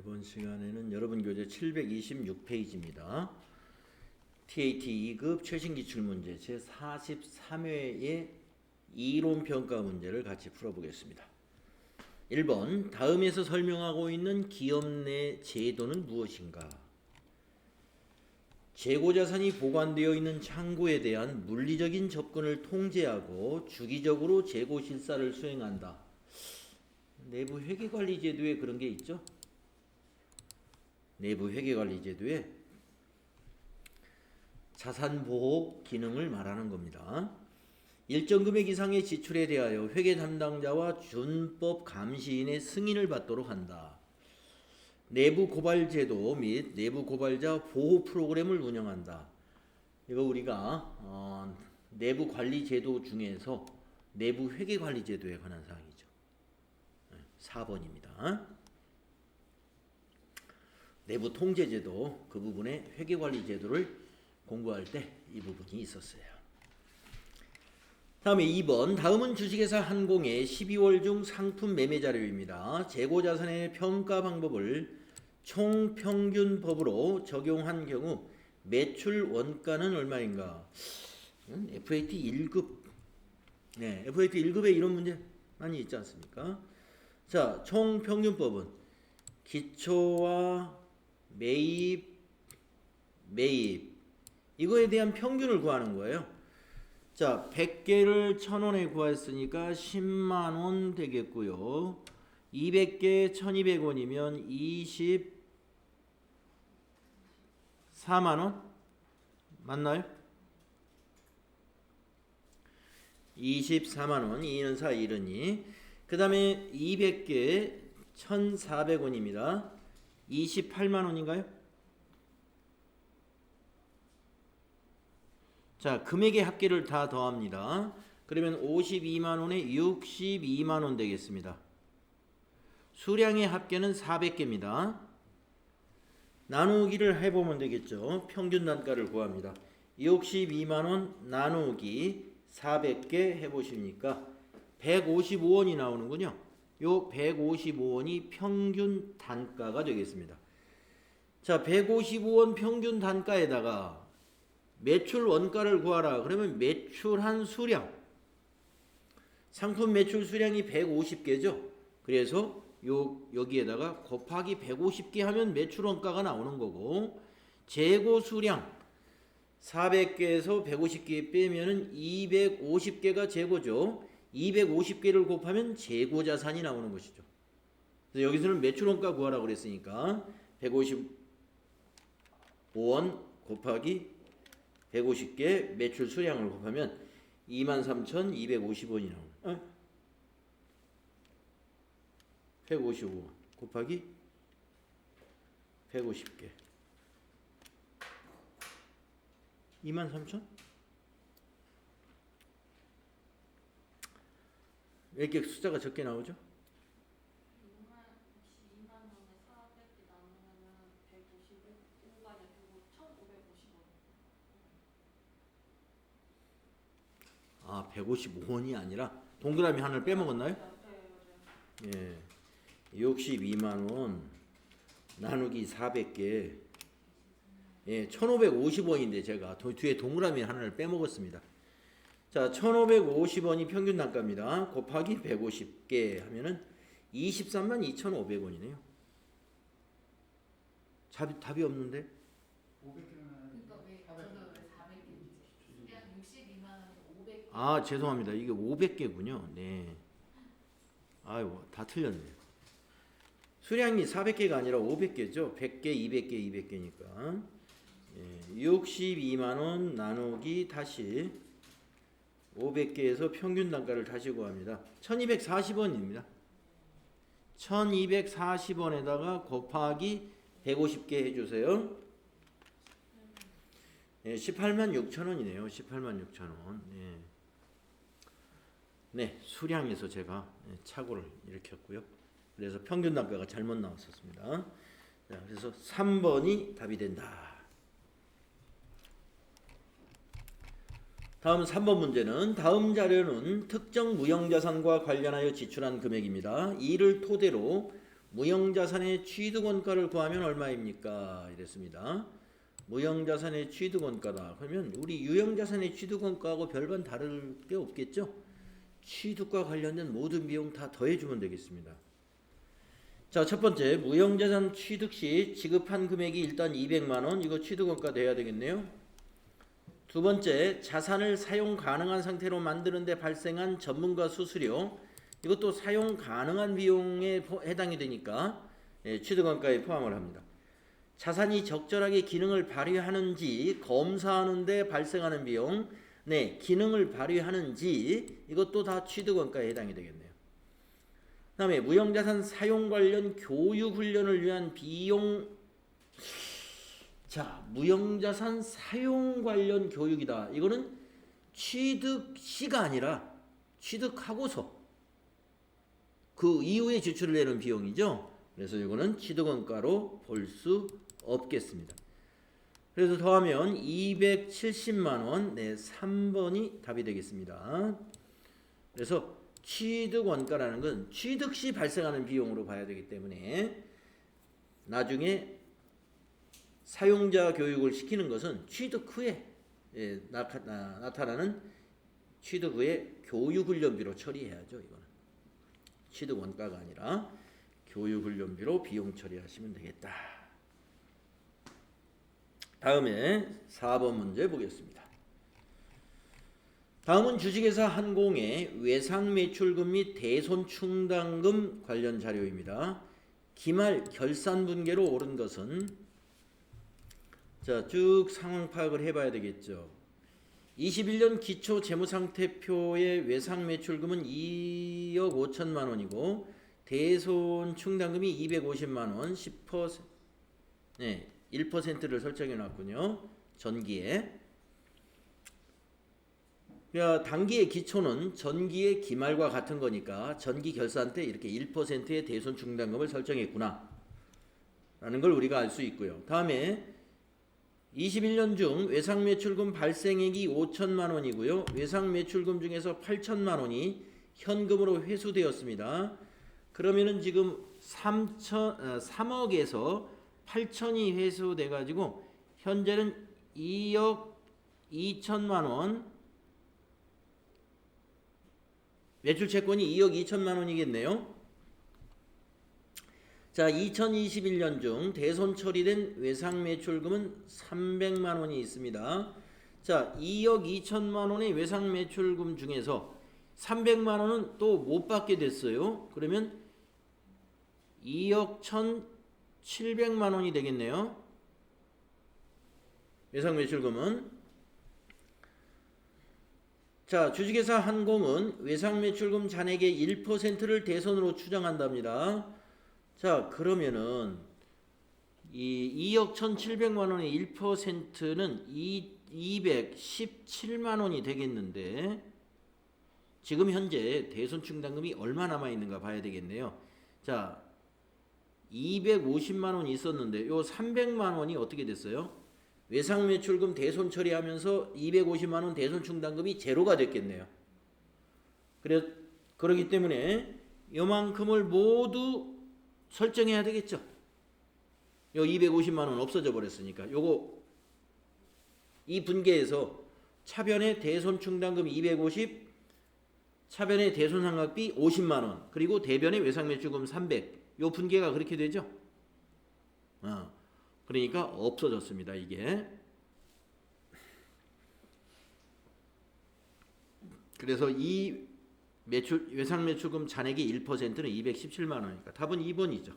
이번 시간에는 여러분 교재 726페이지입니다. TAT 2급 최신기출문제 제43회의 이론평가 문제를 같이 풀어보겠습니다. 1번 다음에서 설명하고 있는 기업 내 제도는 무엇인가? 재고자산이 보관되어 있는 창고에 대한 물리적인 접근을 통제하고 주기적으로 재고실사를 수행한다. 내부 회계관리제도에 그런 게 있죠? 내부 회계관리제도에 자산보호 기능을 말하는 겁니다. 일정 금액 이상의 지출에 대하여 회계 담당자와 준법 감시인의 승인을 받도록 한다. 내부 고발제도 및 내부 고발자 보호 프로그램을 운영한다. 이거 우리가 내부 관리제도 중에서 내부 회계관리제도에 관한 사항이죠. 4번입니다. 내부 통제제도 그 부분에 회계관리제도를 공부할 때 이 부분이 있었어요. 다음에 2번 다음은 주식회사 한공의 12월 중 상품 매매 자료입니다. 재고자산의 평가 방법을 총평균법으로 적용한 경우 매출 원가는 얼마인가? FAT 1급 네, FAT 1급에 이런 문제 많이 있지 않습니까? 자, 총평균법은 기초와 매입 이거에 대한 평균을 구하는 거예요. 자, 100개를 1,000원에 구했으니까 10만원 되겠고요. 200개 1,200원이면 24만원? 맞나요? 24만원, 2는 4, 1은 2. 그 다음에 200개 1,400원입니다. 28만원인가요? 자, 금액의 합계를 다 더합니다. 그러면 52만원에 62만원 되겠습니다. 수량의 합계는 400개입니다. 나누기를 해보면 되겠죠. 평균 단가를 구합니다. 62만원 나누기 400개 해보시니까 155원이 나오는군요. 요 155원이 평균 단가가 되겠습니다. 자, 155원 평균 단가에다가 매출 원가를 구하라. 그러면 매출한 수량, 상품 매출 수량이 150개죠. 그래서 여기에다가 곱하기 150개 하면 매출 원가가 나오는 거고, 재고 수량 400개에서 150개 빼면은 250개가 재고죠. 250개를 곱하면 재고 자산이 나오는 것이죠. 그래서 여기서는 매출 원가 구하라 그랬으니까 155원 곱하기 150개 매출 수량을 곱하면 23,250원이 나오는 155원 곱하기 150개 23,000? 왜 이렇게 숫자가 적게 나오죠? 아, 155원이 아니라 동그라미 하나를 빼먹었나요? 예, 62만원 나누기 400개 예, 1550원인데 제가 뒤에 동그라미 하나를 빼먹었습니다. 자, 1550원이 평균 단가입니다. 곱하기 150개 하면은 232,500원이네요. 답이 없는데? 500개면 그러니까 왜 저도 400개 수량 62만 원에 500개. 아, 죄송합니다. 이게 500개군요. 네. 아이고, 다 틀렸네요. 수량이 400개가 아니라 500개죠. 100개, 200개, 200개니까. 예, 62만원 나누기 다시 500개에서 평균 단가를 다시 구합니다. 1240원입니다. 1240원에다가 곱하기 150개 해주세요. 예, 186,000원이네요. 186,000원. 예. 네, 수량에서 제가 착오를 일으켰고요. 그래서 평균 단가가 잘못 나왔었습니다. 자, 그래서 3번이 답이 된다. 다음 3번 문제는 다음 자료는 특정 무형자산과 관련하여 지출한 금액입니다. 이를 토대로 무형자산의 취득원가를 구하면 얼마입니까? 이랬습니다. 무형자산의 취득원가다. 그러면 우리 유형자산의 취득원가하고 별반 다를 게 없겠죠? 취득과 관련된 모든 비용 다 더해주면 되겠습니다. 자, 첫 번째 무형자산 취득 시 지급한 금액이 일단 200만원, 이거 취득원가 돼야 되겠네요. 두 번째, 자산을 사용 가능한 상태로 만드는 데 발생한 전문가 수수료, 이것도 사용 가능한 비용에 해당이 되니까 취득원가에 포함을 합니다. 자산이 적절하게 기능을 발휘하는지 검사하는 데 발생하는 비용, 기능을 발휘하는지 이것도 다 취득원가에 해당이 되겠네요. 그 다음에 무형자산 사용 관련 교육 훈련을 위한 비용. 자, 무형자산 사용 관련 교육이다. 이거는 취득 시가 아니라 취득하고서 그 이후에 지출을 내는 비용이죠. 그래서 이거는 취득원가로 볼 수 없겠습니다. 그래서 더하면 270만원, 3번이 답이 되겠습니다. 그래서 취득원가라는 건 취득 시 발생하는 비용으로 봐야 되기 때문에 나중에 사용자 교육을 시키는 것은 취득 후에 나타나는 취득 후에 교육훈련비로 처리해야죠. 이거는 취득원가가 아니라 교육훈련비로 비용 처리하시면 되겠다. 다음에 4번 문제 보겠습니다. 다음은 주식회사 한공의 외상매출금 및 대손충당금 관련 자료입니다. 기말 결산분계로 오른 것은, 자, 쭉 상황 파악을 해봐야 되겠죠. 21년 기초 재무상태표의 외상매출금은 2억 5천만 원이고 대손충당금이 250만 원, 10%, 1%를 설정해 놨군요. 전기에. 그러니까 단기의 기초는 전기의 기말과 같은 거니까 전기 결산 때 이렇게 1%의 대손충당금을 설정했구나 라는 걸 우리가 알 수 있고요. 다음에 21년 중 외상매출금 발생액이 5천만 원이고요. 외상매출금 중에서 8천만 원이 현금으로 회수되었습니다. 그러면은 지금 3억에서 8천이 회수돼 가지고 현재는 2억 2천만 원, 매출채권이 2억 2천만 원이겠네요. 자, 2021년 중 대손 처리된 외상매출금은 300만 원이 있습니다. 자, 2억 2천만 원의 외상매출금 중에서 300만 원은 또 못 받게 됐어요. 그러면 2억 1,700만 원이 되겠네요. 외상매출금은. 자, 주식회사 한공은 외상매출금 잔액의 1%를 대손으로 추정한답니다. 자, 그러면은 이 2억 1,700만 원의 1%는 217만 원이 되겠는데 지금 현재 대손충당금이 얼마 남아 있는가 봐야 되겠네요. 자, 250만 원이 있었는데 요 300만 원이 어떻게 됐어요? 외상매출금 대손 처리하면서 250만 원 대손충당금이 제로가 됐겠네요. 그렇기 때문에 요만큼을 모두 설정해야 되겠죠. 요 250만 원 없어져 버렸으니까 요거 이 분계에서 차변의 대손충당금 250, 차변의 대손상각비 50만 원, 그리고 대변의 외상매출금 300. 요 분계가 그렇게 되죠. 그러니까 없어졌습니다. 이게. 그래서 이 외상매출금 잔액이 1%는 217만 원이니까 답은 2번이죠.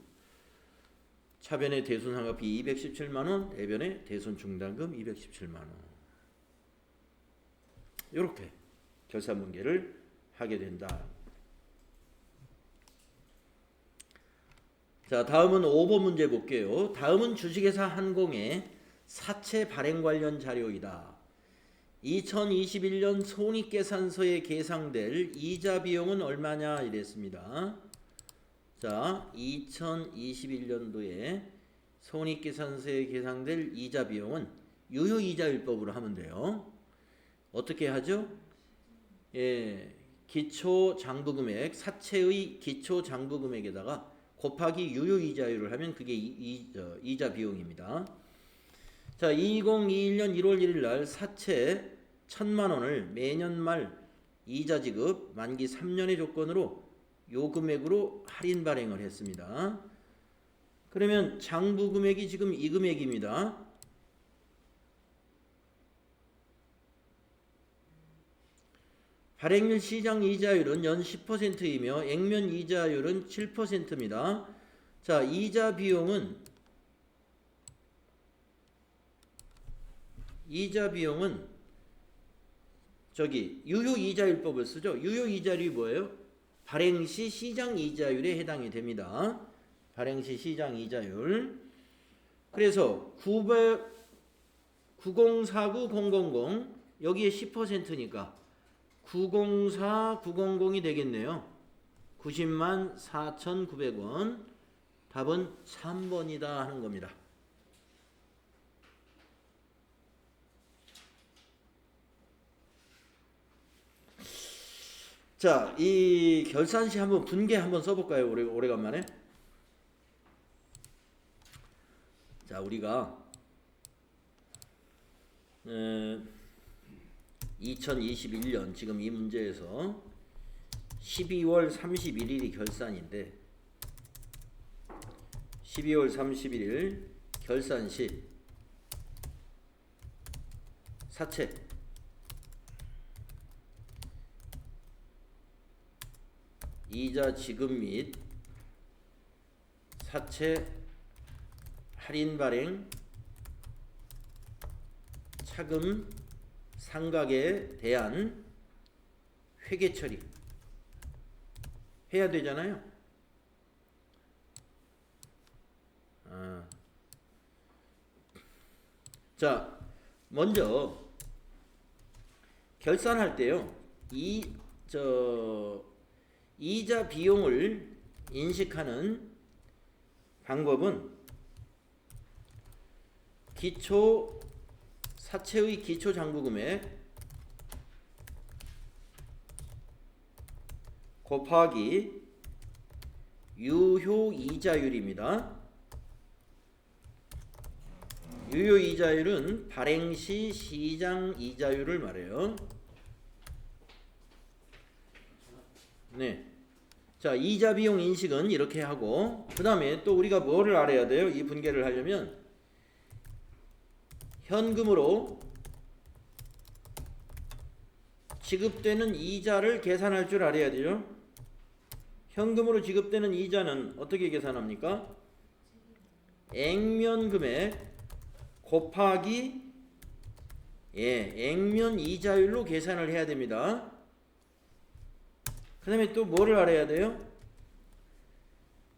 차변의 대손상각비 217만 원, 대변의 대손충당금 217만 원. 이렇게 결산분계를 하게 된다. 자, 다음은 5번 문제 볼게요. 다음은 주식회사 한공의 사채 발행 관련 자료이다. 2021년 손익계산서에 계상될 이자 비용은 얼마냐 이랬습니다. 자, 2021년도에 손익계산서에 계상될 이자 비용은 유효이자율법으로 하면 돼요. 어떻게 하죠? 기초장부금액, 사채의 기초장부금액에다가 곱하기 유효이자율을 하면 그게 이자 비용입니다. 자, 2021년 1월 1일 날 사채 1,000만 원을 매년 말 이자 지급 만기 3년의 조건으로 요 금액으로 할인 발행을 했습니다. 그러면 장부 금액이 지금 이 금액입니다. 발행일 시장 이자율은 연 10%이며 액면 이자율은 7%입니다. 자, 이자 비용은 저기 유효 이자율법을 쓰죠. 유효 이자율이 뭐예요? 발행 시 시장 이자율에 해당이 됩니다. 발행 시 시장 이자율. 그래서 9049,000 여기에 10%니까 9049,000이 되겠네요. 90만 4,900원. 답은 3번이다 하는 겁니다. 자, 이 결산시 한번 분계 한번 써볼까요? 오래간만에. 자, 우리가 2021년 지금 이 문제에서 12월 31일이 결산인데 12월 31일 결산시 사채 이자 지급 및 사채 할인 발행 차금 상각에 대한 회계 처리 해야 되잖아요. 자, 먼저 결산할 때요. 이자 비용을 인식하는 방법은 사채의 기초 장부 금액 곱하기 유효 이자율입니다. 유효 이자율은 발행 시 시장 이자율을 말해요. 네. 자, 이자 비용 인식은 이렇게 하고 그 다음에 또 우리가 뭐를 알아야 돼요? 이 분계를 하려면 현금으로 지급되는 이자를 계산할 줄 알아야 돼요. 현금으로 지급되는 이자는 어떻게 계산합니까? 액면 금액 곱하기 액면 이자율로 계산을 해야 됩니다. 그 다음에 또 뭐를 알아야 돼요?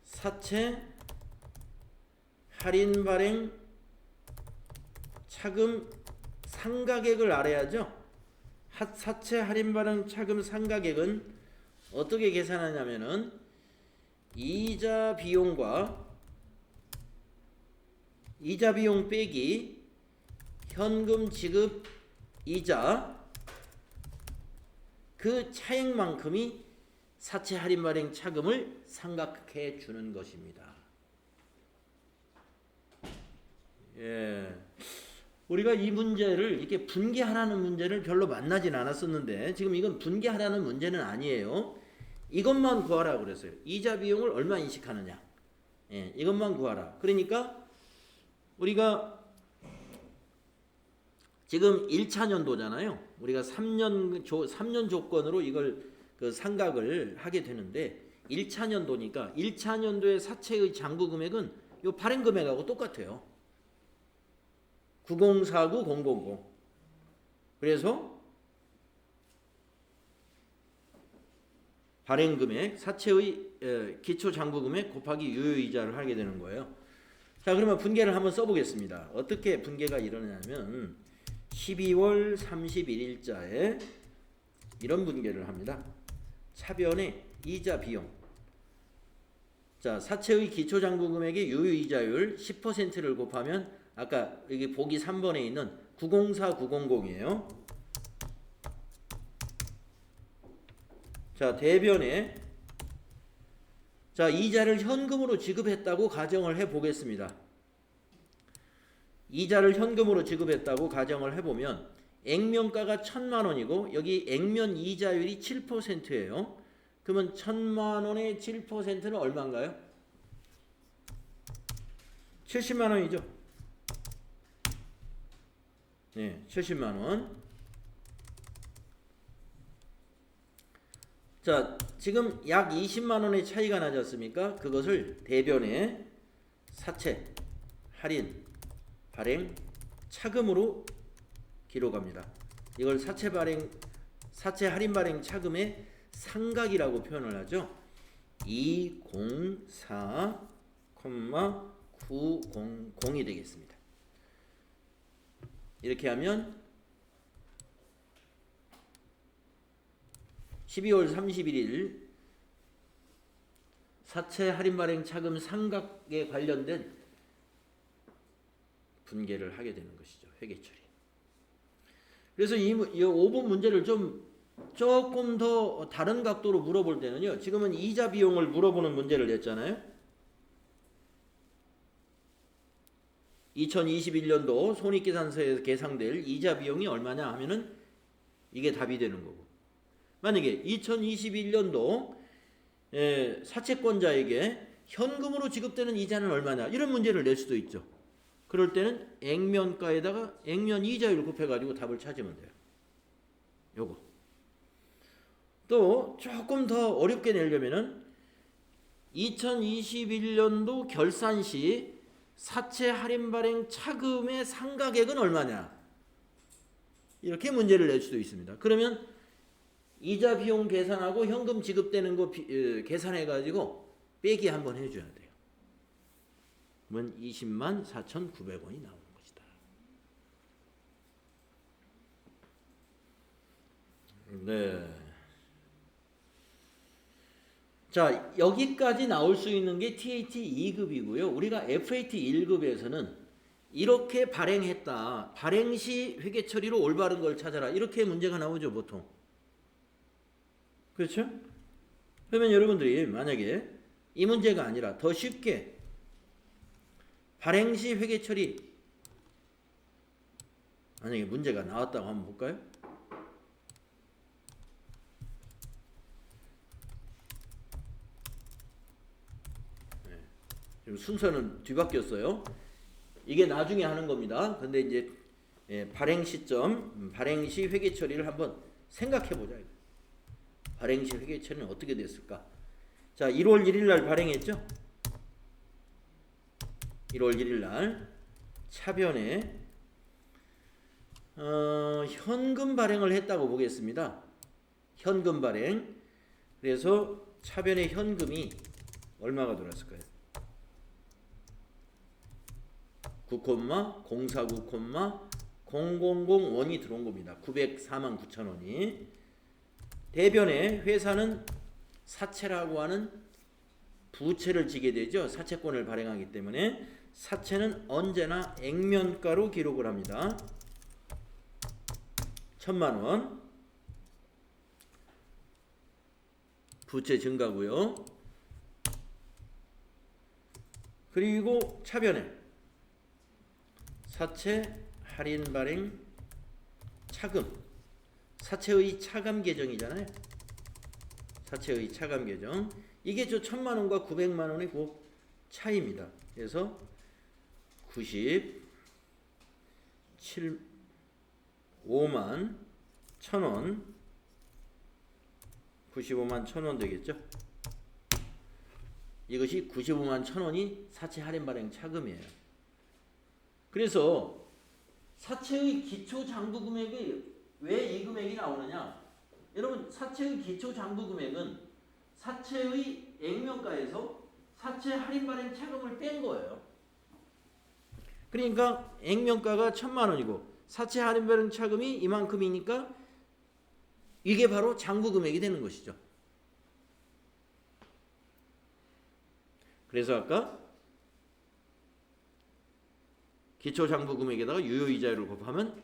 사채 할인 발행 차금 상가액을 알아야죠. 사채 할인 발행 차금 상가액은 어떻게 계산하냐면은 이자 비용 빼기 현금 지급 이자 그 차액만큼이 사채 할인 발행 차금을 상각해 주는 것입니다. 예. 우리가 이 문제를 이렇게 분계하라는 문제를 별로 만나진 않았었는데 지금 이건 분계하라는 문제는 아니에요. 이것만 구하라 그랬어요. 이자 비용을 얼마 인식하느냐. 예, 이것만 구하라. 그러니까 우리가 지금 1차 년도잖아요. 우리가 3년 조건으로 이걸 그 상각을 하게 되는데 1차 년도니까 1차 년도의 사채의 장부 금액은 요 발행 금액하고 똑같아요. 9049,000. 그래서 발행 금액, 사채의 기초 장부 금액 곱하기 유효 이자를 하게 되는 거예요. 자, 그러면 분계를 한번 써보겠습니다. 어떻게 분계가 일어나냐면 12월 31일자에 이런 분계를 합니다. 차변의 이자 비용. 자, 사채의 기초 장부 금액의 유효 이자율 10%를 곱하면 아까 여기 보기 3번에 있는 9049,000이에요. 자, 대변에 자, 이자를 현금으로 지급했다고 가정을 해보겠습니다. 이자를 현금으로 지급했다고 가정을 해보면 액면가가 1,000만 원이고 여기 액면 이자율이 7%예요. 그러면 1,000만 원의 7%는 얼마인가요? 70만 원이죠. 네, 70만 원. 자, 지금 약 20만 원의 차이가 나지 않습니까? 그것을 대변에 사채, 할인, 발행, 차금으로 기록합니다. 이걸 사채 할인 발행 차금의 상각이라고 표현을 하죠. 204,900이 되겠습니다. 이렇게 하면 12월 31일 사채 할인 발행 차금 상각에 관련된 분계를 하게 되는 것이죠. 회계 처리. 그래서 이 5번 문제를 조금 더 다른 각도로 물어볼 때는요. 지금은 이자 비용을 물어보는 문제를 냈잖아요. 2021년도 손익계산서에서 계상될 이자 비용이 얼마냐 하면은 이게 답이 되는 거고. 만약에 2021년도 사채권자에게 현금으로 지급되는 이자는 얼마냐 이런 문제를 낼 수도 있죠. 그럴 때는 액면가에다가 액면 이자율 곱해가지고 답을 찾으면 돼요. 요거. 또 조금 더 어렵게 내려면은 2021년도 결산 시 사채 할인 발행 차금의 상각액은 얼마냐 이렇게 문제를 낼 수도 있습니다. 그러면 이자 비용 계산하고 현금 지급되는 거 계산해 가지고 빼기 한번 해줘야 돼요. 그러면 20만 4,900원이 나오는 것이다. 네. 자, 여기까지 나올 수 있는 게 TAT 2급이고요. 우리가 FAT 1급에서는 이렇게 발행했다. 발행 시 회계 처리로 올바른 걸 찾아라. 이렇게 문제가 나오죠, 보통. 그렇죠? 그러면 여러분들이 만약에 이 문제가 아니라 더 쉽게 발행 시 회계 처리 만약에 문제가 나왔다고 한번 볼까요? 네. 지금 순서는 뒤바뀌었어요. 이게 나중에 하는 겁니다. 근데 이제 발행 시점, 발행 시 회계 처리를 한번 생각해 보자. 발행 시 회계 처리는 어떻게 됐을까? 자, 1월 1일 날 발행했죠? 1월 1일 날 차변에 현금 발행을 했다고 보겠습니다. 현금 발행. 그래서 차변에 현금이 얼마가 들어왔을까요? 9,049,000원이 들어온 겁니다. 904만 9천 원이. 대변에 회사는 사채라고 하는 부채를 지게 되죠. 사채권을 발행하기 때문에 사채는 언제나 액면가로 기록을 합니다. 1,000만 원 부채 증가고요. 그리고 차변에 사채 할인 발행 차금, 사채의 차감 계정이잖아요. 사채의 차감 계정. 이게 저 1,000만 원과 900만 원의 그 차이입니다. 그래서 95만 1,000원, 95만 1,000원 되겠죠? 이것이 95만 1,000원이 사채 할인 발행 차금이에요. 그래서 사채의 기초 장부 금액이 왜 이 금액이 나오느냐? 여러분, 사채의 기초 장부 금액은 사채의 액면가에서 사채 할인 발행 차금을 뺀 거예요. 그러니까 액면가가 1,000만 원이고 사채 할인 발행 차금이 이만큼이니까 이게 바로 장부 금액이 되는 것이죠. 그래서 아까 기초 장부 금액에다가 유효 이자율을 곱하면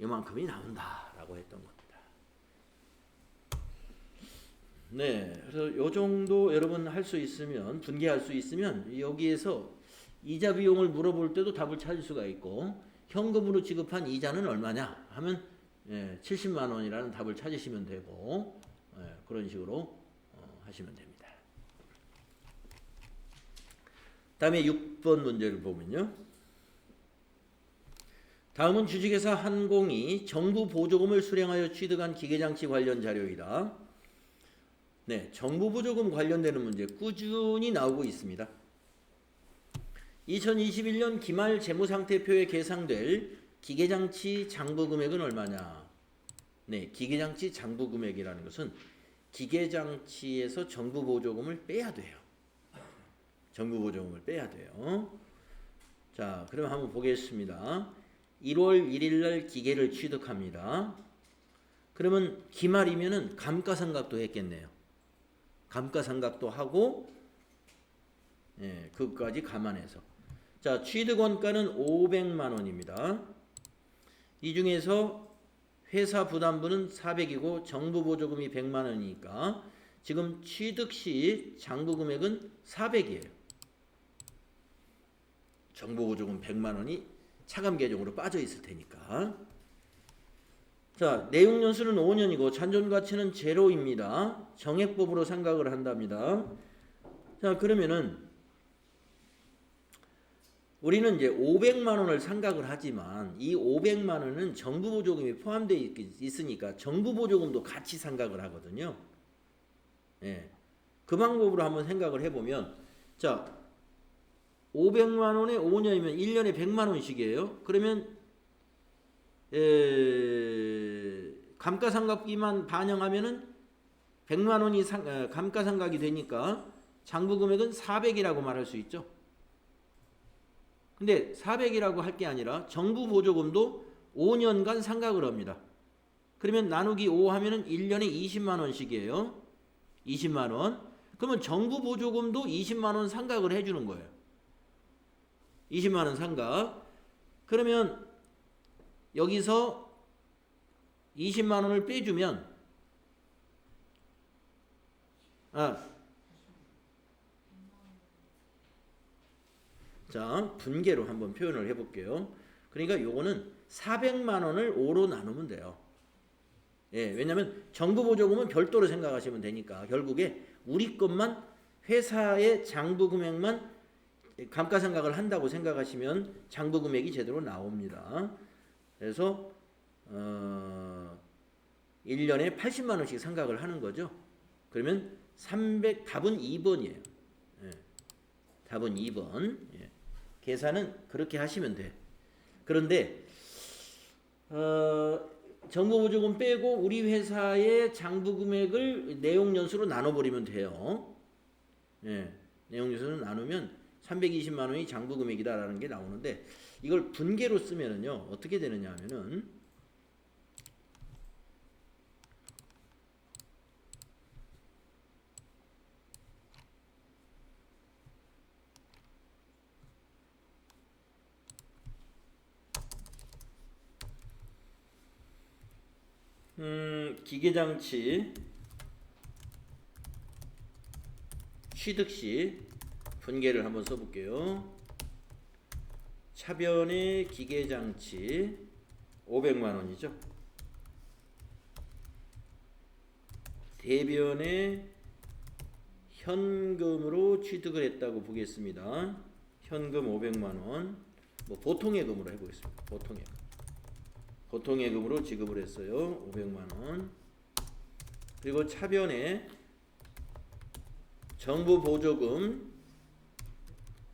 이만큼이 나온다라고 했던 겁니다. 네, 그래서 요 정도 여러분 할 수 있으면 분개할 수 있으면 여기에서 이자 비용을 물어볼 때도 답을 찾을 수가 있고 현금으로 지급한 이자는 얼마냐 하면 70만 원이라는 답을 찾으시면 되고 그런 식으로 하시면 됩니다. 다음에 6번 문제를 보면요. 다음은 주식회사 한공이 정부 보조금을 수령하여 취득한 기계장치 관련 자료이다. 네, 정부 보조금 관련되는 문제 꾸준히 나오고 있습니다. 2021년 기말 재무상태표에 계상될 기계장치 장부 금액은 얼마냐? 네, 기계장치 장부 금액이라는 것은 기계장치에서 정부 보조금을 빼야 돼요. 정부 보조금을 빼야 돼요. 자, 그럼 한번 보겠습니다. 1월 1일 날 기계를 취득합니다. 그러면 기말이면은 감가상각도 했겠네요. 감가상각도 하고 그것까지 감안해서 자, 취득 원가는 500만 원입니다. 이 중에서 회사 부담분은 400이고 정부 보조금이 100만 원이니까 지금 취득 시 장부 금액은 400이에요. 정부 보조금 100만 원이 차감 계정으로 빠져 있을 테니까. 자, 내용 연수는 5년이고 잔존 가치는 제로입니다. 정액법으로 생각을 한답니다. 자, 그러면은 우리는 이제 500만 원을 생각을 하지만 이 500만 원은 정부 보조금이 포함되어 있으니까 정부 보조금도 같이 생각을 하거든요. 그 방법으로 한번 생각을 해보면 자, 500만 원에 5년이면 1년에 100만 원씩이에요. 그러면 감가상각비만 반영하면은 100만 원이 감가상각이 되니까 장부 금액은 400이라고 말할 수 있죠. 근데 400이라고 할 게 아니라 정부 보조금도 5년간 상각을 합니다. 그러면 나누기 5 하면은 1년에 20만 원씩이에요. 20만 원. 그러면 정부 보조금도 20만 원 상각을 해주는 거예요. 20만 원 상각. 그러면 여기서 20만 원을 빼주면 자, 분개로 한번 표현을 해볼게요. 그러니까 요거는 400만 원을 5로 나누면 돼요. 왜냐하면 정부 보조금은 별도로 생각하시면 되니까 결국에 우리 것만 회사의 장부 금액만 감가상각을 한다고 생각하시면 장부 금액이 제대로 나옵니다. 그래서 1년에 80만 원씩 상각을 하는 거죠. 그러면 답은 2번이에요. 답은 2번. 계산은 그렇게 하시면 돼. 그런데 정부 보조금 빼고 우리 회사의 장부 금액을 내용 연수로 나눠버리면 돼요. 내용 연수로 나누면 320만 원이 장부 금액이다라는 게 나오는데 이걸 분개로 쓰면은요 어떻게 되느냐 하면은 기계장치 취득 시 분개를 한번 써볼게요. 차변의 기계장치 500만 원이죠. 대변의 현금으로 취득을 했다고 보겠습니다. 현금 500만 원. 뭐 보통예금으로 해보겠습니다. 보통예금으로 지급을 했어요. 500만 원. 그리고 차변에 정부 보조금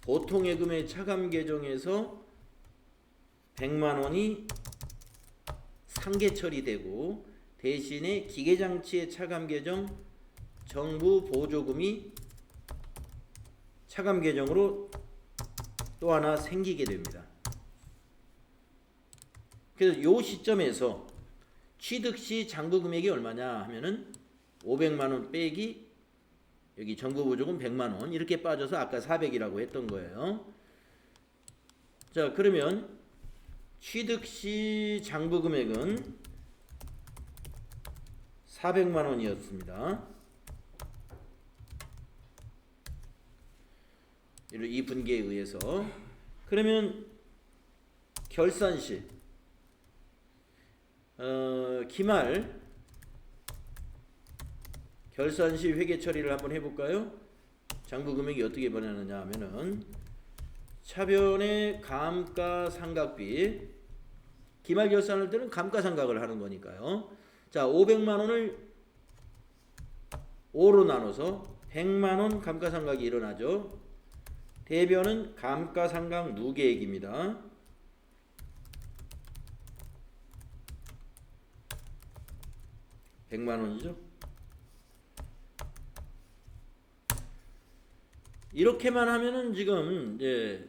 보통예금의 차감 계정에서 100만 원이 상계 처리되고 대신에 기계장치의 차감 계정 정부 보조금이 차감 계정으로 또 하나 생기게 됩니다. 그래서 요 시점에서 취득 시 장부 금액이 얼마냐 하면은 500만 원 빼기 여기 정부 보조금 100만 원 이렇게 빠져서 아까 400이라고 했던 거예요. 자, 그러면 취득 시 장부 금액은 400만 원이었습니다. 이 분계에 의해서. 그러면 결산시 기말 결산시 회계 처리를 한번 해볼까요? 장부 금액이 어떻게 변하느냐 하면은 차변의 감가상각비 기말 결산할 때는 감가상각을 하는 거니까요. 자, 500만 원을 5로 나눠서 100만 원 감가상각이 일어나죠. 대변은 감가상각 누계액입니다. 100만 원이죠. 이렇게만 하면은 지금 이제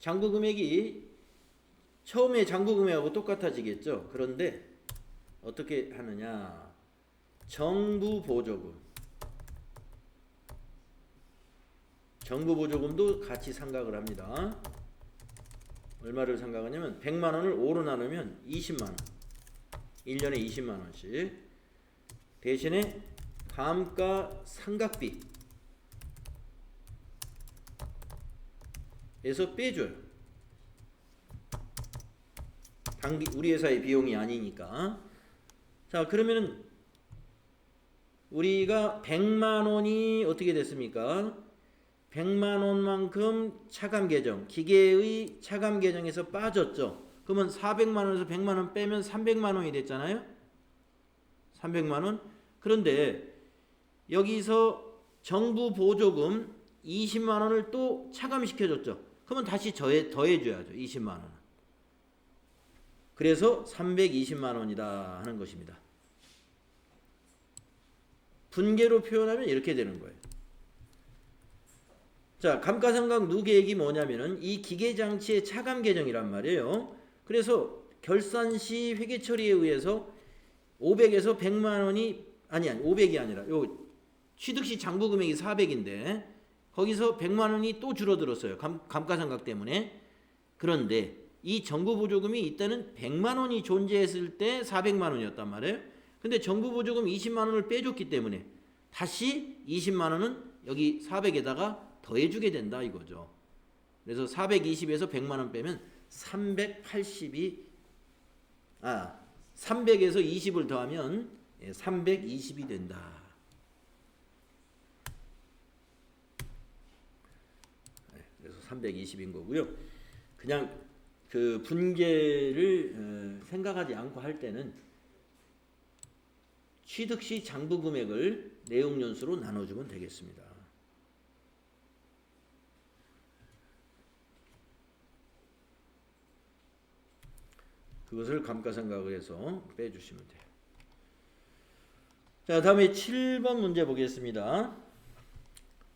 장부 금액이 처음에 장부 금액하고 똑같아지겠죠. 그런데 어떻게 하느냐? 정부 보조금도 같이 상각을 합니다. 얼마를 상각하냐면 100만 원을 5로 나누면 20만 원. 1년에 20만 원씩. 대신에 감가상각비 에서 빼줘요. 우리 회사의 비용이 아니니까. 자, 그러면은 우리가 100만 원이 어떻게 됐습니까? 100만 원만큼 차감 계정, 기계의 차감 계정에서 빠졌죠. 그러면 400만 원에서 100만 원 빼면 300만 원이 됐잖아요. 300만 원. 그런데 여기서 정부 보조금 20만 원을 또 차감시켜줬죠. 그러면 다시 더해줘야죠. 20만 원. 그래서 320만 원이다 하는 것입니다. 분계로 표현하면 이렇게 되는 거예요. 자, 감가상각 누계액이 뭐냐면은 이 기계장치의 차감 계정이란 말이에요. 그래서 결산시 회계 처리에 의해서 500에서 100만 원이 아니 500이 아니라 요 취득시 장부 금액이 400인데 거기서 100만 원이 또 줄어들었어요. 감가상각 때문에. 그런데 이 정부 보조금이 이때는 100만 원이 존재했을 때 400만 원이었단 말이에요. 근데 정부 보조금 20만 원을 빼줬기 때문에 다시 20만 원은 여기 400에다가 더해주게 된다 이거죠. 그래서 420에서 100만 원 빼면 380이 300에서 20을 더하면 320이 된다. 그래서 320인 거고요. 그냥 그 분계를 생각하지 않고 할 때는 취득시 장부 금액을 내용연수로 나눠주면 되겠습니다. 그것을 감가상각을 해서 빼주시면 돼요. 자, 다음에 7번 문제 보겠습니다.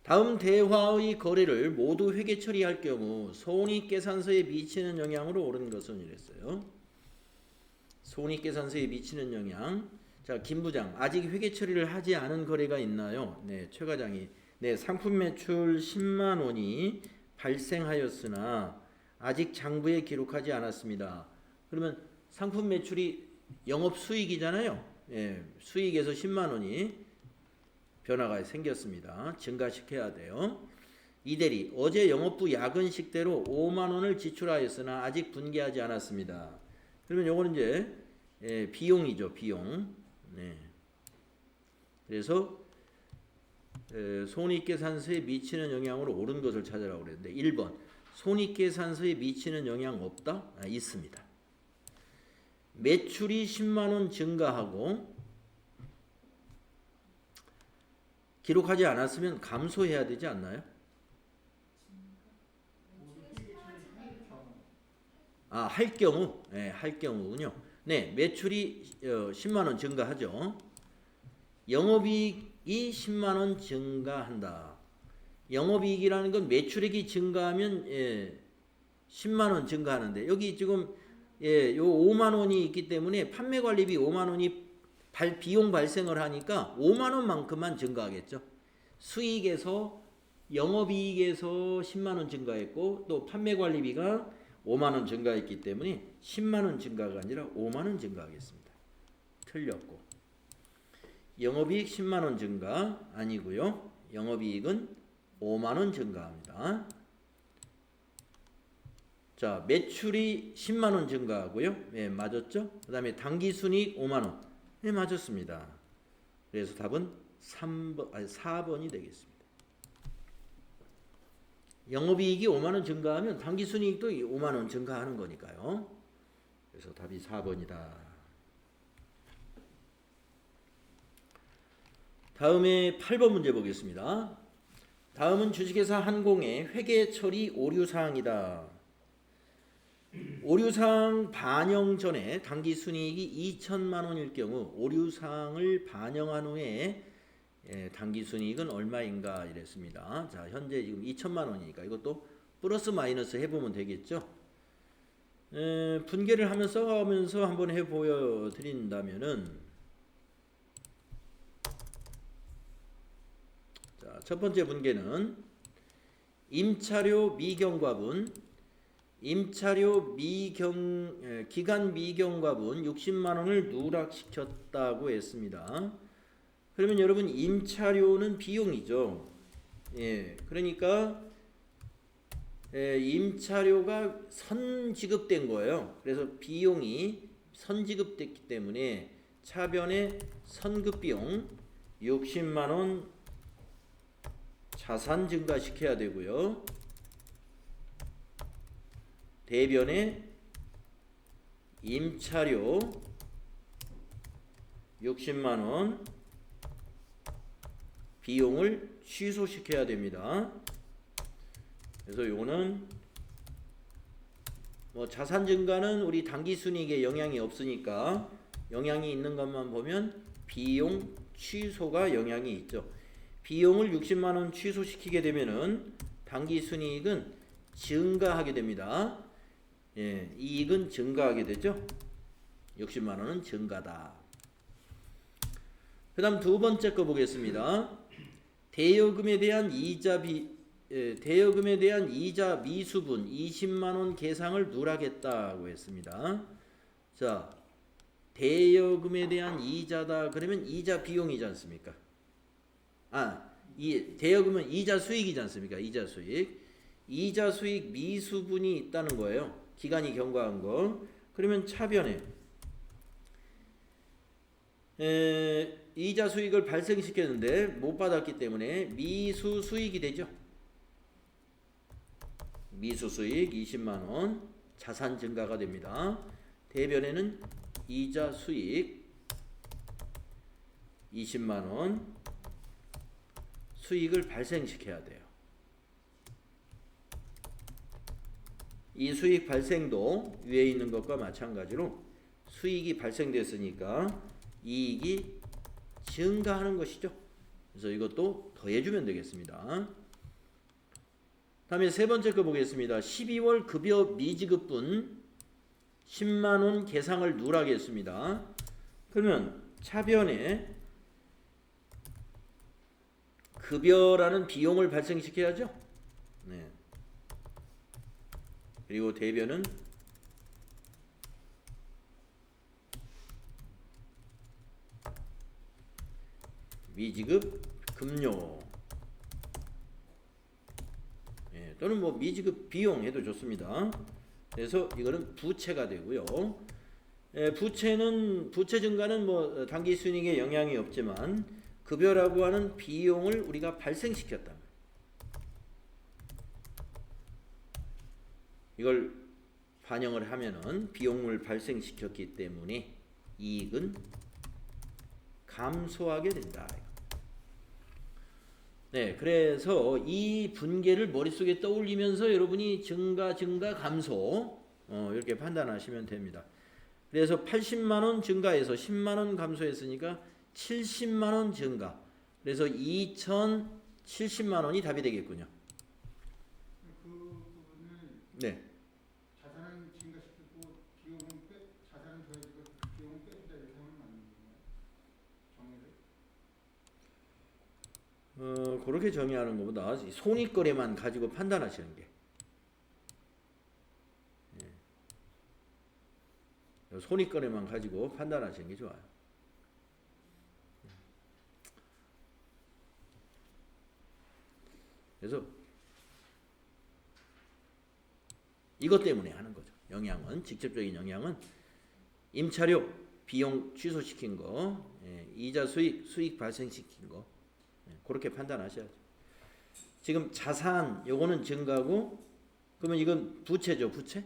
다음 대화의 거래를 모두 회계 처리할 경우 손익계산서에 미치는 영향으로 옳은 것은 이랬어요. 손익계산서에 미치는 영향. 자, 김 부장, 아직 회계 처리를 하지 않은 거래가 있나요? 네, 최 과장이 네, 상품 매출 10만 원이 발생하였으나 아직 장부에 기록하지 않았습니다. 그러면 상품 매출이 영업 수익이잖아요. 예, 수익에서 10만 원이 변화가 생겼습니다. 증가시켜야 돼요. 이대리, 어제 영업부 야근식대로 5만 원을 지출하였으나 아직 분개하지 않았습니다. 그러면 요거는 이제 비용이죠. 비용. 네. 그래서 손익계산서에 미치는 영향으로 옳은 것을 찾으라고 그랬는데 1번 손익계산서에 미치는 영향 없다? 있습니다. 매출이 10만 원 증가하고 기록하지 않았으면 감소해야 되지 않나요? 할 경우. 네, 할 경우군요. 네, 매출이 10만 원 증가하죠. 영업이익이 10만 원 증가한다. 영업이익이라는 건 매출액이 증가하면 10만 원 증가하는데 여기 지금 요 5만 원이 있기 때문에 판매관리비 5만 원이 비용 발생을 하니까 5만 원만큼만 증가하겠죠. 수익에서 영업이익에서 10만 원 증가했고 또 판매관리비가 5만 원 증가했기 때문에 10만 원 증가가 아니라 5만 원 증가하겠습니다. 틀렸고 영업이익 10만 원 증가 아니고요. 영업이익은 5만 원 증가합니다. 자, 매출이 10만 원 증가하고요. 예, 맞았죠? 그다음에 당기순이익 5만 원. 예, 맞았습니다. 그래서 답은 4번이 되겠습니다. 영업이익이 5만 원 증가하면 당기순이익도 5만 원 증가하는 거니까요. 그래서 답이 4번이다. 다음에 8번 문제 보겠습니다. 다음은 주식회사 한공의 회계 처리 오류 사항이다. 오류 사항 반영 전에 당기 순이익이 2천만 원일 경우 오류 사항을 반영한 후에 당기 순이익은 얼마인가 이랬습니다. 자, 현재 지금 2천만 원이니까 이것도 플러스 마이너스 해보면 되겠죠. 분계를 하면서 써가면서 한번 해 보여드린다면은, 자, 첫 번째 분계는 임차료 미경과분, 기간 미경과분 60만 원을 누락시켰다고 했습니다. 그러면 여러분 임차료는 비용이죠. 예, 그러니까 임차료가 선지급된 거예요. 그래서 비용이 선지급됐기 때문에 차변에 선급비용 60만 원 자산 증가시켜야 되고요. 대변에 임차료 60만 원 비용을 취소시켜야 됩니다. 그래서 요거는 뭐 자산 증가는 우리 당기순이익에 영향이 없으니까 영향이 있는 것만 보면 비용 취소가 영향이 있죠. 비용을 60만 원 취소시키게 되면은 당기순이익은 증가하게 됩니다. 예, 이익은 증가하게 되죠. 60만 원은 증가다. 그 다음 두 번째 거 보겠습니다. 대여금에 대한 이자 미수분 20만 원 계상을 누락했다고 했습니다. 자, 대여금에 대한 이자다 그러면 이자 비용이지 않습니까? 이 대여금은 이자 수익이지 않습니까? 이자 수익. 이자 수익 미수분이 있다는 거예요. 기간이 경과한 거. 그러면 차변에 이자 수익을 발생시켰는데 못 받았기 때문에 미수 수익이 되죠. 미수 수익 20만 원 자산 증가가 됩니다. 대변에는 이자 수익 20만 원 수익을 발생시켜야 돼요. 이 수익 발생도 위에 있는 것과 마찬가지로 수익이 발생됐으니까 이익이 증가하는 것이죠. 그래서 이것도 더해주면 되겠습니다. 다음에 세 번째 거 보겠습니다. 12월 급여 미지급분 10만 원 계상을 누락했습니다. 그러면 차변에 급여라는 비용을 발생시켜야죠. 네. 그리고 대변은 미지급 급료, 예, 또는 뭐 미지급 비용 해도 좋습니다. 그래서 이거는 부채가 되고요. 예, 부채 증가는 뭐 당기 순이익에 영향이 없지만 급여라고 하는 비용을 우리가 발생시켰다. 이걸 반영을 하면은 비용을 발생시켰기 때문에 이익은 감소하게 된다. 네, 그래서 이 분계를 머릿속에 떠올리면서 여러분이 증가, 감소 이렇게 판단하시면 됩니다. 그래서 80만 원 증가해서 10만 원 감소했으니까 70만 원 증가. 그래서 2,070만 원이 답이 되겠군요. 그 부분을 네. 자산은 증가시키고 자산은 더해지고 비용은 빼주자 이렇게 하면 맞는 건가요? 정의를? 그렇게 정의하는 것보다 손익거래만 가지고 판단하시는 게. 예. 손익거래만 가지고 판단하시는 게 좋아요. 그래서 이것 때문에 하는 거죠. 영향은 직접적인 영향은 임차료 비용 취소시킨 거, 이자 수익 발생시킨 거, 그렇게 판단하셔야죠. 지금 자산 요거는 증가고 그러면 이건 부채죠. 부채.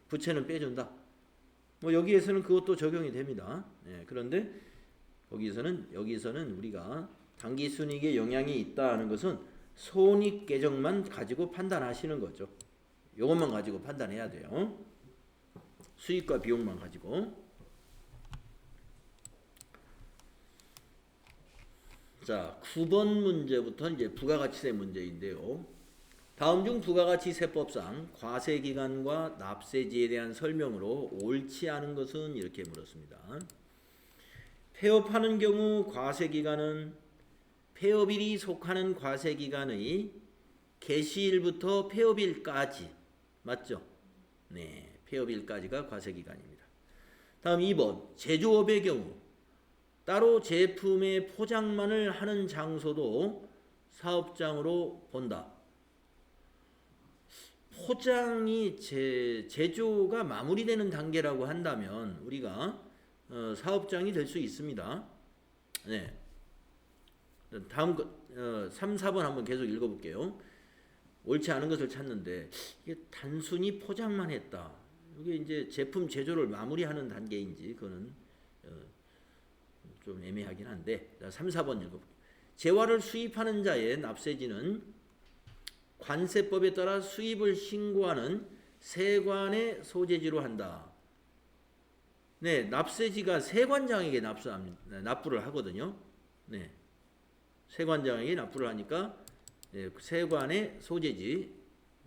부채는 빼준다. 뭐 여기에서는 그것도 적용이 됩니다. 그런데 여기서는 우리가 당기순이익에 영향이 있다 하는 것은 손익 계정만 가지고 판단하시는 거죠. 요것만 가지고 판단해야 돼요. 수익과 비용만 가지고. 자, 9번 문제부터 이제 부가가치세 문제인데요. 다음 중 부가가치세법상 과세기간과 납세지에 대한 설명으로 옳지 않은 것은 이렇게 물었습니다. 폐업하는 경우 과세기간은 폐업일이 속하는 과세기간의 개시일부터 폐업일까지 맞죠? 네, 폐업일까지가 과세기간입니다. 다음 2번 제조업의 경우 따로 제품의 포장만을 하는 장소도 사업장으로 본다. 포장이 제조가 마무리되는 단계라고 한다면 우리가 사업장이 될 수 있습니다. 네. 다음 3, 4번 한번 계속 읽어볼게요. 옳지 않은 것을 찾는데 이게 단순히 포장만 했다. 이게 이제 제품 제조를 마무리하는 단계인지 그거는 좀 애매하긴 한데 3, 4번 읽어볼게요. 재화를 수입하는 자의 납세지는 관세법에 따라 수입을 신고하는 세관의 소재지로 한다. 네, 납세지가 세관장에게 납부를 하거든요. 네, 세관장에게 납부를 하니까 세관의 소재지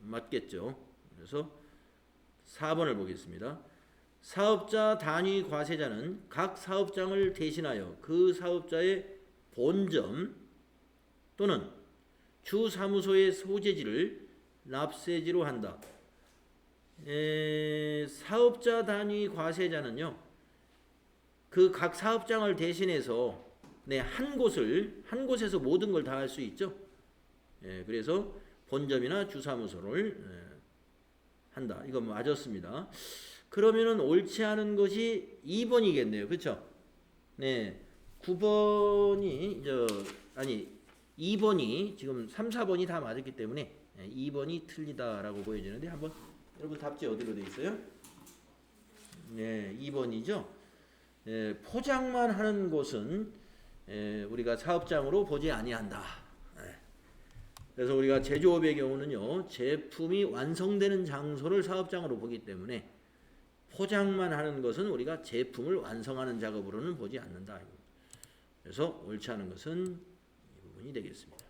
맞겠죠. 그래서 4번을 보겠습니다. 사업자 단위 과세자는 각 사업장을 대신하여 그 사업자의 본점 또는 주사무소의 소재지를 납세지로 한다. 사업자 단위 과세자는요, 그 각 사업장을 대신해서 한 곳에서 모든 걸 다 할 수 있죠. 그래서 본점이나 주사무소를 한다. 이거 맞았습니다. 그러면은 옳지 않은 것이 2번이겠네요. 그렇죠? 네. 9번이 2번이 지금 3, 4번이 다 맞았기 때문에 2번이 틀리다라고 보여지는데 한번 여러분 답지 어디로 돼 있어요? 네, 2번이죠. 포장만 하는 곳은 우리가 사업장으로 보지 아니한다. 그래서 우리가 제조업의 경우는요, 제품이 완성되는 장소를 사업장으로 보기 때문에 포장만 하는 것은 우리가 제품을 완성하는 작업으로는 보지 않는다. 그래서 옳지 않은 것은 이 부분이 되겠습니다.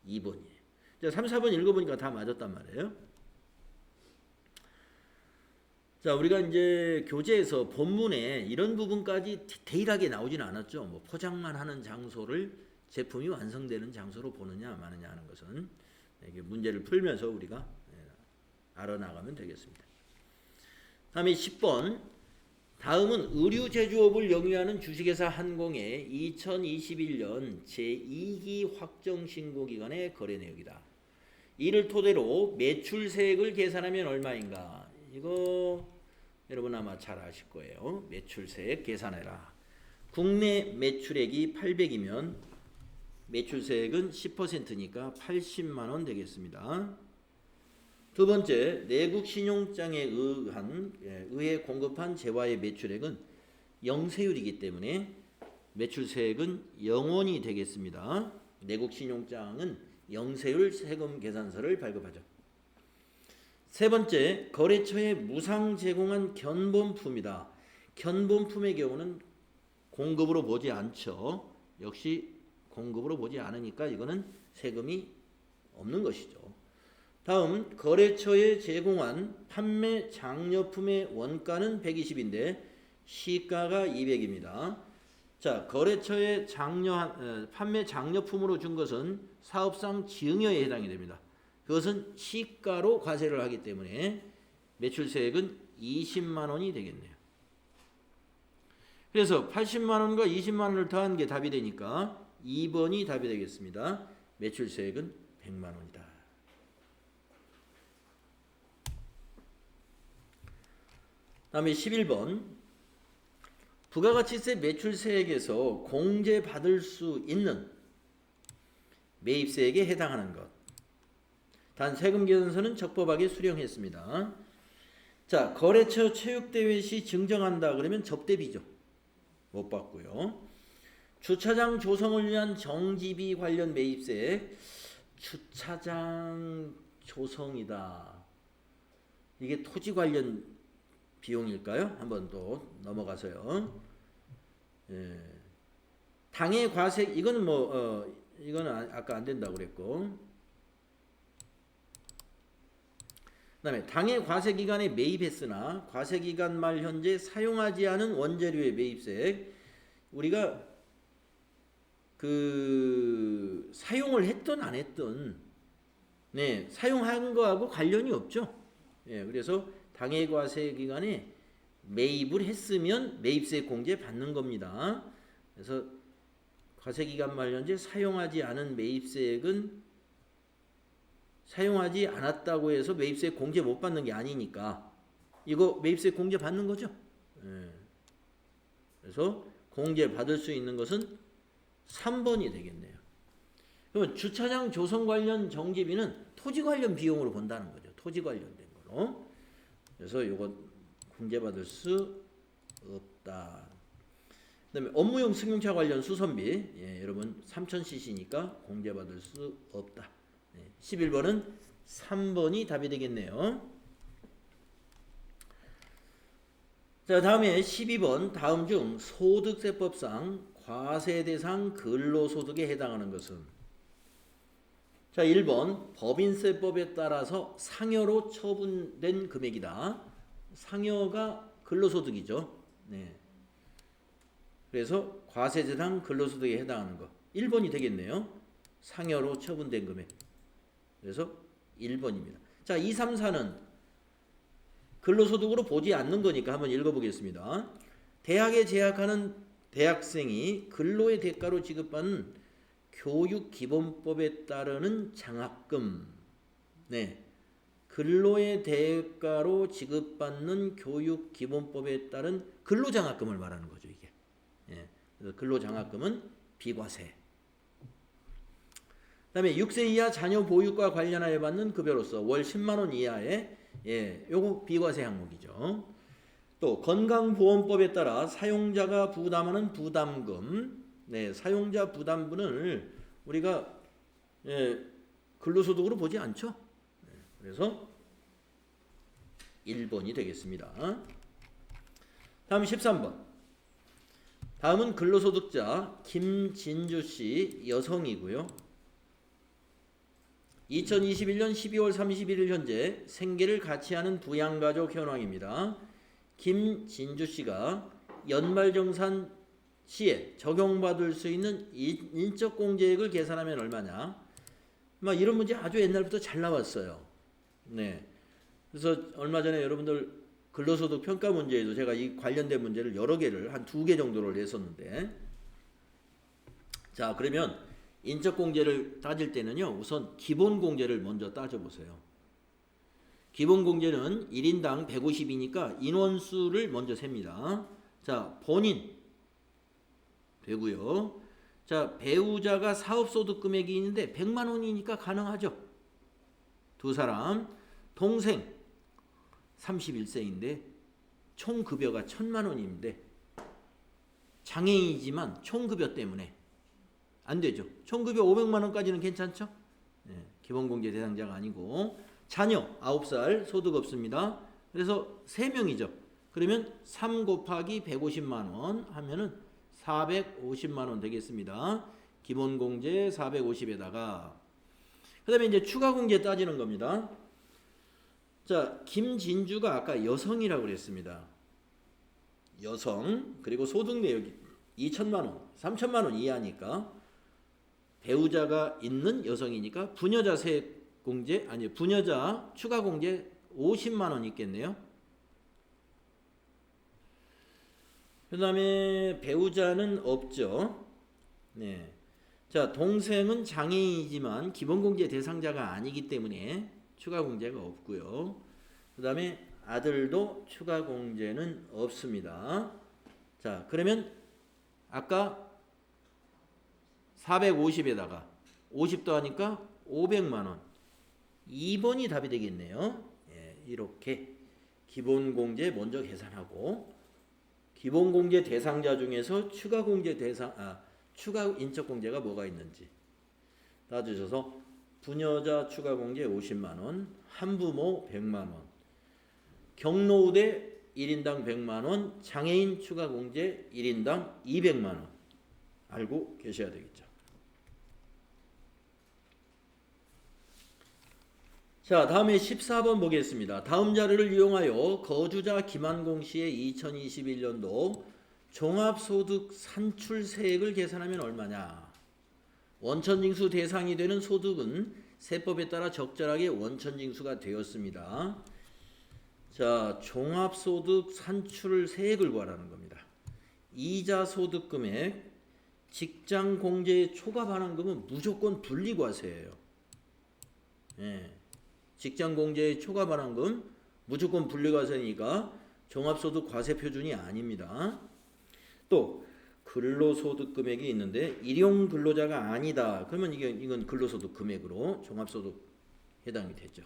2번이에요. 자, 3, 4번 읽어보니까 다 맞았단 말이에요. 자, 우리가 이제 교재에서 본문에 이런 부분까지 디테일하게 나오지는 않았죠. 뭐 포장만 하는 장소를 제품이 완성되는 장소로 보느냐 마느냐 하는 것은 이게 문제를 풀면서 우리가 알아나가면 되겠습니다. 다음에 10번. 다음은 의류 제조업을 영위하는 주식회사 한공의 2021년 제2기 확정 신고 기간의 거래 내역이다. 이를 토대로 매출세액을 계산하면 얼마인가? 이거 여러분 아마 잘 아실 거예요. 매출세액 계산해라. 국내 매출액이 800이면 매출세액은 10%니까 80만 원 되겠습니다. 두 번째, 내국 신용장에 의해 공급한 재화의 매출액은 영세율이기 때문에 매출세액은 0원이 되겠습니다. 내국 신용장은 영세율 세금 계산서를 발급하죠. 세 번째, 거래처에 무상 제공한 견본품이다. 견본품의 경우는 공급으로 보지 않죠. 역시 공급으로 보지 않으니까 이거는 세금이 없는 것이죠. 다음, 거래처에 제공한 판매 장려품의 원가는 120인데 시가가 200입니다. 자, 거래처에 판매 장려품으로 준 것은 사업상 지응여에 해당이 됩니다. 그것은 시가로 과세를 하기 때문에 매출세액은 20만 원이 되겠네요. 그래서 80만 원과 20만 원을 더한 게 답이 되니까 2번이 답이 되겠습니다. 매출세액은 100만 원이다. 다음에 11번 부가가치세 매출세액에서 공제받을 수 있는 매입세액에 해당하는 것. 단 세금계산서는 적법하게 수령했습니다. 자, 거래처 체육대회 시 증정한다 그러면 접대비죠. 못 받고요. 주차장 조성을 위한 정지비 관련 매입세액. 주차장 조성이다. 이게 토지 관련 비용일까요? 한번 또 넘어가서요. 예. 당해 과세 이거는 이거는 아까 안 된다고 그랬고. 그다음에 당해 과세 기간에 매입했으나 과세 기간 말 현재 사용하지 않은 원재료의 매입세액. 우리가 그 사용을 했든 안 했든 네, 사용한 거하고 관련이 없죠. 예, 그래서 당해과세 기간에 매입을 했으면 매입세 공제 받는 겁니다. 그래서 과세기간 말 현재 사용하지 않은 매입세액은 사용하지 않았다고 해서 매입세 공제 못 받는 게 아니니까 이거 매입세 공제 받는 거죠. 예. 그래서 공제 받을 수 있는 것은 3번이 되겠네요. 그러면 주차장 조성 관련 정지비는 토지 관련 비용으로 본다는 거죠. 토지 관련된 거로. 그래서 이거 공제받을 수 없다. 그다음에 업무용 승용차 관련 수선비, 예, 여러분 3000cc니까 공제받을 수 없다. 11번은 3번이 답이 되겠네요. 자, 다음에 12번 다음 중 소득세법상 과세 대상 근로소득에 해당하는 것은 자, 1번 법인세법에 따라서 상여로 처분된 금액이다. 상여가 근로소득이죠. 네. 그래서 과세대상 근로소득에 해당하는 거 1번이 되겠네요. 상여로 처분된 금액. 그래서 1번입니다. 자, 2, 3, 4는 근로소득으로 보지 않는 거니까 한번 읽어보겠습니다. 대학에 재학하는 대학생이 근로의 대가로 지급받는 교육기본법에 따르는 장학금. 네. 근로의 대가로 지급받는 교육기본법에 따른 근로장학금을 말하는 거죠, 이게. 예. 그래서 근로장학금은 비과세. 그다음에 6세 이하 자녀 보육과 관련하여 받는 급여로서 월 10만 원 이하의 예, 요거 비과세 항목이죠. 또 건강보험법에 따라 사용자가 부담하는 부담금, 네, 사용자 부담분을 우리가 예, 근로소득으로 보지 않죠. 네, 그래서 1번이 되겠습니다. 다음 13번. 다음은 근로소득자 김진주 씨 여성이고요. 2021년 12월 31일 현재 생계를 같이 하는 부양가족 현황입니다. 김진주 씨가 연말정산 시에 적용받을 수 있는 인적공제액을 계산하면 얼마냐? 막 이런 문제 아주 옛날부터 잘 나왔어요. 네. 그래서 얼마 전에 여러분들 근로소득 평가 문제에도 제가 이 관련된 문제를 여러 개를 한 2개 정도를 냈었는데, 자, 그러면 인적공제를 따질 때는요, 우선 기본공제를 먼저 따져보세요. 기본공제는 1인당 150이니까 인원수를 먼저 셉니다. 자, 본인 되고요. 자, 배우자가 사업소득 금액이 있는데 100만 원이니까 가능하죠. 두 사람. 동생 31세인데 총급여가 1000만 원인데 장애인이지만 총급여 때문에 안 되죠. 총급여 500만 원까지는 괜찮죠? 네, 기본공제 대상자가 아니고. 자녀 9살 소득 없습니다. 그래서 3명이죠. 그러면 3 곱하기 150만 원 하면은 450만 원 되겠습니다. 기본공제 450에다가 그 다음에 이제 추가공제 따지는 겁니다. 자, 김진주가 아까 여성이라고 그랬습니다. 여성. 그리고 소득 내역이 2천만 원, 3천만 원 이하니까 배우자가 있는 여성이니까 부녀자 세액공제, 아니 부녀자 추가공제 50만 원 있겠네요. 그 다음에 배우자는 없죠. 네. 자, 동생은 장애인이지만 기본공제 대상자가 아니기 때문에 추가공제가 없고요. 그 다음에 아들도 추가공제는 없습니다. 자, 그러면 아까 450에다가 50 더하니까 500만원. 2번이 답이 되겠네요. 예, 이렇게 기본공제 먼저 계산하고 기본공제 대상자 중에서 추가 인적공제가 뭐가 있는지 따져서 부녀자 추가공제 50만원, 한부모 100만원, 경로우대 1인당 100만원, 장애인 추가공제 1인당 200만원 알고 계셔야 되겠죠. 자, 다음에 14번 보겠습니다. 다음 자료를 이용하여 거주자 김한공 씨의 2021년도 종합소득 산출세액을 계산하면 얼마냐? 원천징수 대상이 되는 소득은 세법에 따라 적절하게 원천징수가 되었습니다. 자, 종합소득 산출세액을 구하라는 겁니다. 이자소득금액, 직장공제의 초과반환금은 무조건 분리과세예요. 예. 직장공제의 초과반환금 무조건 분리과세니까 종합소득 과세표준이 아닙니다. 또 근로소득 금액이 있는데 일용 근로자가 아니다. 그러면 이건 근로소득 금액으로 종합소득 해당이 되죠.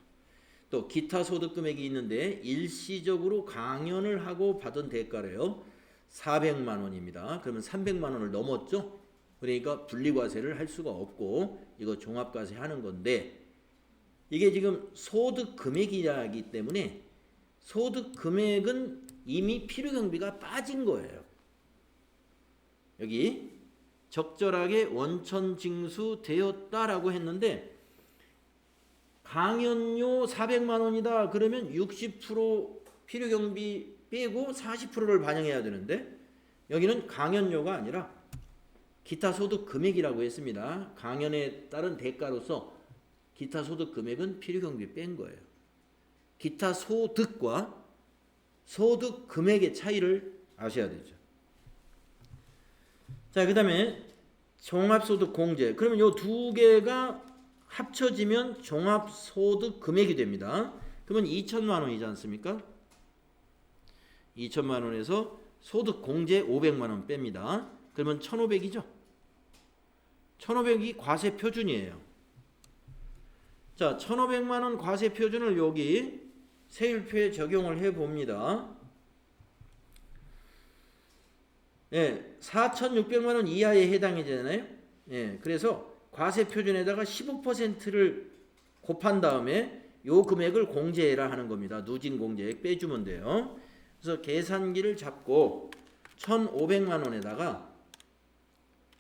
또 기타 소득 금액이 있는데 일시적으로 강연을 하고 받은 대가래요. 400만 원입니다. 그러면 300만 원을 넘었죠. 그러니까 분리과세를 할 수가 없고 이거 종합과세 하는 건데 이게 지금 소득 금액이기 때문에 소득 금액은 이미 필요경비가 빠진 거예요. 여기 적절하게 원천징수 되었다라고 했는데 강연료 400만 원이다 그러면 60% 필요경비 빼고 40%를 반영해야 되는데 여기는 강연료가 아니라 기타 소득 금액이라고 했습니다. 강연에 따른 대가로서 기타 소득 금액은 필요경비 뺀 거예요. 기타 소득과 소득 금액의 차이를 아셔야 되죠. 자, 그 다음에 종합소득 공제. 그러면 이 두 개가 합쳐지면 종합소득 금액이 됩니다. 그러면 2천만 원이지 않습니까? 2천만 원에서 소득 공제 500만 원 뺍니다. 그러면 1,500이죠. 1,500이 과세 표준이에요. 자, 1,500만 원 과세 표준을 여기 세율표에 적용을 해 봅니다. 예, 4,600만 원 이하에 해당이잖아요. 예, 그래서 과세 표준에다가 15%를 곱한 다음에 요 금액을 공제해라 하는 겁니다. 누진 공제액 빼주면 돼요. 그래서 계산기를 잡고 1,500만 원에다가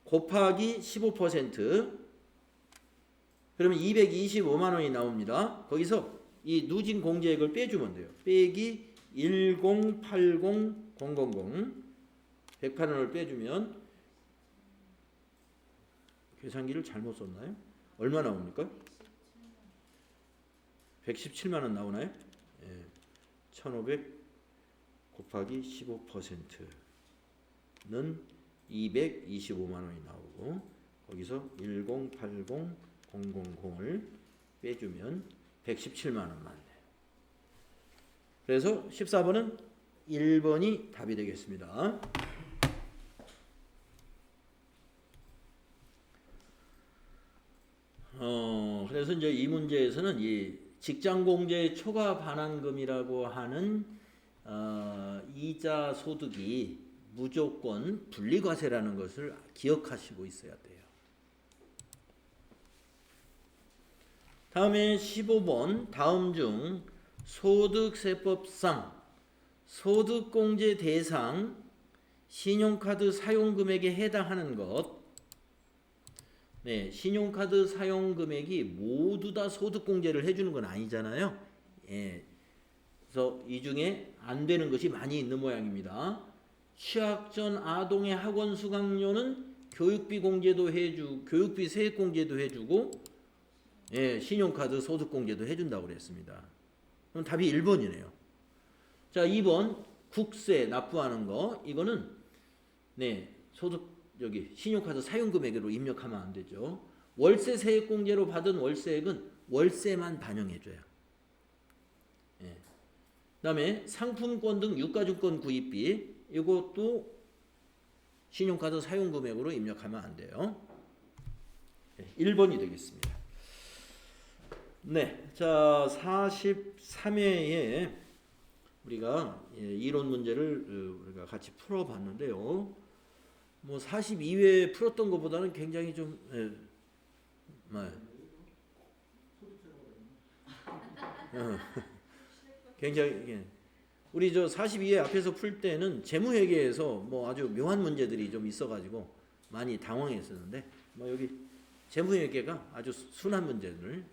곱하기 15% 그러면 225만 원이 나옵니다. 거기서 이 누진 공제액을 빼주면 돼요. 빼기 1080000 108원을 빼주면 계산기를 잘못 썼나요? 얼마 나옵니까? 117만 원 나오나요? 예. 1,500 곱하기 15%는 225만 원이 나오고 거기서 1080000을 빼주면 117만 원만 돼요. 그래서 14번은 1번이 답이 되겠습니다. 그래서 이제 이 문제에서는 이 직장공제 초과 반환금이라고 하는 이자 소득이 무조건 분리과세라는 것을 기억하시고 있어야 돼요. 다음에 15번 다음 중 소득세법상 소득공제 대상 신용카드 사용금액에 해당하는 것 네, 신용카드 사용금액이 모두 다 소득공제를 해주는 건 아니잖아요. 예, 그래서 이 중에 안 되는 것이 많이 있는 모양입니다. 취학 전 아동의 학원 수강료는 교육비 공제도 해주고 교육비 세액 공제도 해주고 예, 신용카드 소득 공제도 해준다고 그랬습니다. 그럼 답이 1번이네요. 자, 2번 국세 납부하는 거 이거는 네, 소득 여기 신용카드 사용금액으로 입력하면 안 되죠. 월세 세액공제로 받은 월세액은 월세만 반영해줘요. 예. 그다음에 상품권 등 유가증권 구입비 이것도 신용카드 사용금액으로 입력하면 안 돼요. 1번이 되겠습니다. 네, 자 43회에 우리가 이론 문제를 우리가 같이 풀어봤는데요. 뭐 42회 풀었던 것보다는 굉장히 좀 굉장히 우리 저 42회 앞에서 풀 때는 재무회계에서 뭐 아주 묘한 문제들이 좀 있어가지고 많이 당황했었는데 뭐 여기 재무회계가 아주 순한 문제를